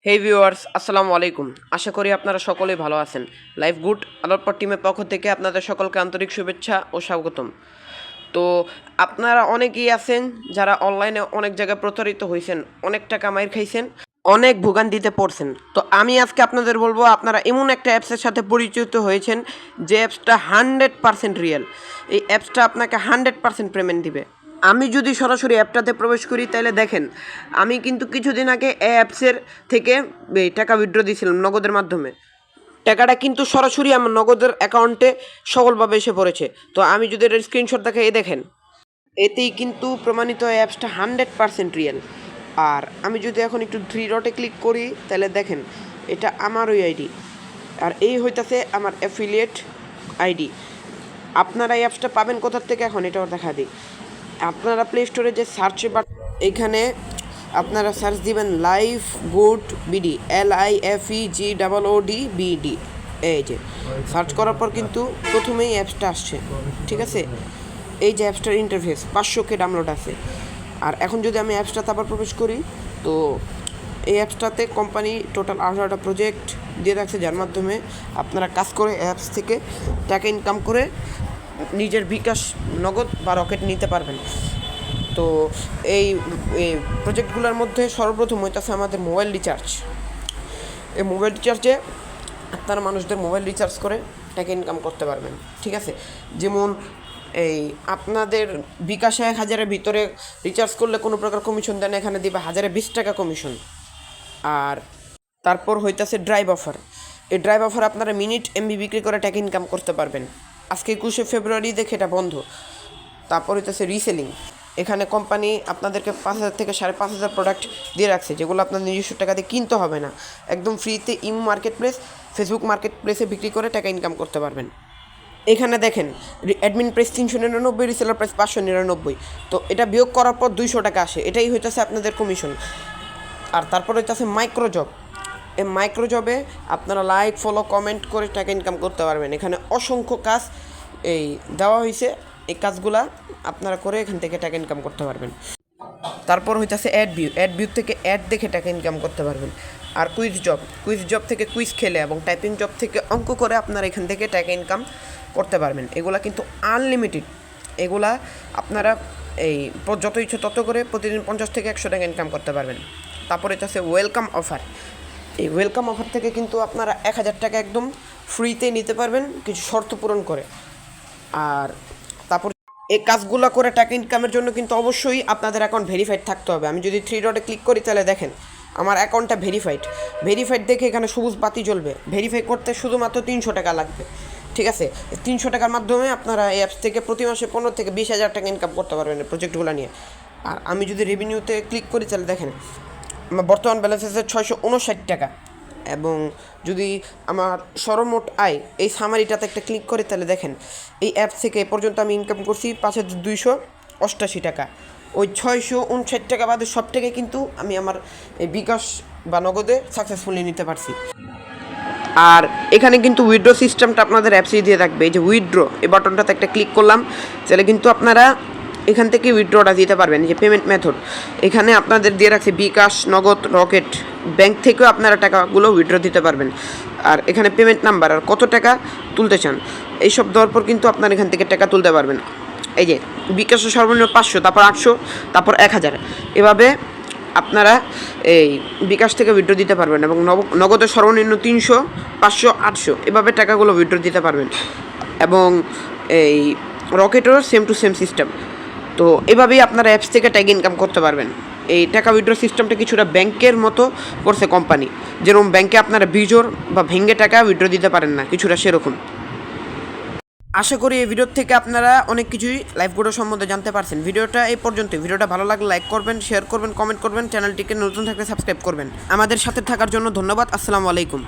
হে viewers, আসসালামু আলাইকুম। আশা করি আপনারা সকলেই ভালো আছেন। লাইফ গুড আলোরপর টিমের পক্ষ থেকে আপনাদের সকলকে আন্তরিক শুভেচ্ছা ও স্বাগতম। তো আপনারা অনেকেই আছেন যারা অনলাইনে অনেক জায়গায় প্রতারিত হয়েছেন, অনেক টাকা মাইর খাইছেন, অনেক ভোগান্তিতে পড়ছেন। তো আমি আজকে আপনাদের বলবো, আপনারা এমন একটা অ্যাপসের সাথে পরিচিত হয়েছেন যে অ্যাপসটা 100% রিয়েল। এই অ্যাপসটা আপনাকে 100% পেমেন্ট দিবে। আমি যদি সরাসরি অ্যাপটাতে প্রবেশ করি তাহলে দেখেন, আমি কিন্তু কিছুদিন আগে এই অ্যাপসের থেকে টাকা উইথড্র দিয়েছিলাম নগদের মাধ্যমে। টাকাটা কিন্তু সরাসরি আমার নগদের অ্যাকাউন্টে সফলভাবে এসে পড়েছে। তো আমি যদি এর স্ক্রিনশট দেখাই, এই দেখেন, এতেই কিন্তু প্রমাণিত এই অ্যাপসটা 100% রিয়েল। আর আমি যদি এখন একটু থ্রি ডটে ক্লিক করি তাহলে দেখেন, এটা আমার ওই আইডি, আর এই হইতাছে আমার অ্যাফিলিয়েট আইডি। আপনারা এই অ্যাপসটা পাবেন কোথার থেকে, এখন এটাও দেখা দিই। আপনারা প্লে স্টোরে যে সার্চ বাটন, এখানে আপনারা সার্চ দিবেন লাইফ গুড বিডি, LIFEGOOD এই যে সার্চ করার পর কিন্তু প্রথমেই অ্যাপসটা আসছে। ঠিক আছে, এই যে অ্যাপসটার ইন্টারফেস 500K ডাউনলোড আছে। আর এখন যদি আমি অ্যাপসটাতে আবার প্রবেশ করি, তো এই অ্যাপসটাতে কোম্পানি টোটাল 18টা প্রজেক্ট দিয়ে রাখছে, যার মাধ্যমে আপনারা কাজ করে অ্যাপস থেকে টাকা ইনকাম করে নিজের বিকাশ, নগদ বা রকেট নিতে পারবেন। তো এই প্রজেক্টগুলোর মধ্যে সর্বপ্রথম হইতেছে আমাদের মোবাইল রিচার্জ। এই মোবাইল রিচার্জে আপনারা মানুষদের মোবাইল রিচার্জ করে টাকা ইনকাম করতে পারবেন। ঠিক আছে, যেমন এই আপনাদের বিকাশে 1000-এর ভিতরে রিচার্জ করলে কোনো প্রকার কমিশন দেন, এখানে দিবে 1020 টাকা কমিশন। আর তারপর হইতেছে ড্রাইভ অফার। এই ড্রাইভ অফার আপনারা মিনিট এমবি বিক্রি করে টাকা ইনকাম করতে পারবেন। আজকে 21শে ফেব্রুয়ারি দেখে এটা বন্ধ। তারপর হইতেছে রিসেলিং। এখানে কোম্পানি আপনাদেরকে 5000 থেকে 5500 প্রোডাক্ট দিয়ে রাখছে, যেগুলো আপনার নিজস্ব টাকা দিয়ে কিনতে হবে না, একদম ফ্রিতে imo market place, Facebook market প্লেসে বিক্রি করে টাকা ইনকাম করতে পারবেন। এখানে দেখেন, অ্যাডমিন প্রাইস 399, রিসেলার প্রাইস 599। তো এটা বিয়োগ করার পর 200 টাকা আসে, এটাই হইতেছে আপনাদের কমিশন। আর তারপর হইতেছে মাইক্রো জব। এই মাইক্রো জবে আপনারা লাইক, ফলো, কমেন্ট করে টাকা ইনকাম করতে পারবেন। এখানে অসংখ্য কাজ এই দেওয়া হয়েছে, এই কাজগুলা আপনারা করে এখান থেকে টাকা ইনকাম করতে পারবেন। তারপর হইতেছে অ্যাড ভিউ থেকে অ্যাড দেখে টাকা ইনকাম করতে পারবেন। আর কুইজ জব থেকে কুইজ খেলে এবং টাইপিং জব থেকে অঙ্ক করে আপনারা এখান থেকে টাকা ইনকাম করতে পারবেন। এগুলা কিন্তু আনলিমিটেড। এগুলা আপনারা এই যত ইচ্ছে তত করে প্রতিদিন 50 থেকে 100 টাকা ইনকাম করতে পারবেন। তারপরে হচ্ছে ওয়েলকাম অফার। এই ওয়েলকাম অফার থেকে কিন্তু আপনারা 1000 টাকা একদম ফ্রিতে নিতে পারবেন, কিছু শর্ত পূরণ করে। আর তারপর এই কাজগুলো করে টাকা ইনকামের জন্য কিন্তু অবশ্যই আপনাদের অ্যাকাউন্ট ভেরিফাইড থাকতে হবে। আমি যদি থ্রি ডটে ক্লিক করি তাহলে দেখেন আমার অ্যাকাউন্টটা ভেরিফাইড দেখে এখানে সবুজ বাতি জ্বলবে। ভেরিফাই করতে শুধুমাত্র 300 টাকা লাগবে। ঠিক আছে, 300 টাকার মাধ্যমে আপনারা এই অ্যাপস থেকে প্রতি মাসে 15 থেকে 20,000 টাকা ইনকাম করতে পারবেন এই প্রজেক্টগুলো নিয়ে। আর আমি যদি রেভিনিউতে ক্লিক করি তাহলে দেখেন আমার বর্তমান ব্যালেন্স আছে 659 টাকা। এবং যদি আমার সর্বমোট আয়, এই সামারিটাতে একটা ক্লিক করে তাহলে দেখেন এই অ্যাপ থেকে এ পর্যন্ত আমি ইনকাম করছি 5288 টাকা। ওই 659 টাকা বাদে সব টাকাই কিন্তু আমি আমার এই বিকাশ বা নগদে সাকসেসফুলি নিতে পারছি। আর এখানে কিন্তু উইথড্র সিস্টেমটা আপনাদের অ্যাপসেই দিয়ে থাকবে। এই যে উইথড্র, এই বাটনটাতে একটা ক্লিক করলাম, তাহলে কিন্তু আপনারা এখান থেকে উইথড্রটা দিতে পারবেন। যে পেমেন্ট মেথড এখানে আপনাদের দিয়ে রাখছে বিকাশ, নগদ, রকেট। ব্যাংক থেকেও আপনারা টাকাগুলো উইথড্র দিতে পারবেন। আর এখানে পেমেন্ট নাম্বার আর কত টাকা তুলতে চান এইসব দেওয়ার পর কিন্তু আপনারা এখান থেকে টাকা তুলতে পারবেন। এই যে বিকাশে সর্বনিম্ন 500, তারপর 800, তারপর 1000, এভাবে আপনারা এই বিকাশ থেকে উইথড্র দিতে পারবেন। এবং নগদে সর্বনিম্ন 300, 500, 800 এভাবে টাকাগুলো উইথড্র দিতে পারবেন। এবং এই রকেটেরও সেম টু সেম সিস্টেম। তো এভাবেই আপনারা অ্যাপস থেকে টাকা ইনকাম করতে পারবেন। এই টাকা উইথড্র সিস্টেমটা কিছুটা ব্যাংকের মতো করছে কোম্পানি, যেরকম ব্যাংকে আপনারা বিজোর বা ভেঙে টাকা উইথড্র দিতে পারেন না, কিছুটা সেরকম। আশা করি এই ভিডিও থেকে আপনারা অনেক কিছুই লাইফ গুডের সম্বন্ধে জানতে পারছেন। ভিডিওটা এই পর্যন্ত। ভিডিওটা ভালো লাগলে লাইক করবেন, শেয়ার করবেন, কমেন্ট করবেন, চ্যানেলটিকে নতুন থাকলে সাবস্ক্রাইব করবেন। আমাদের সাথে থাকার জন্য ধন্যবাদ। আসসালামু আলাইকুম।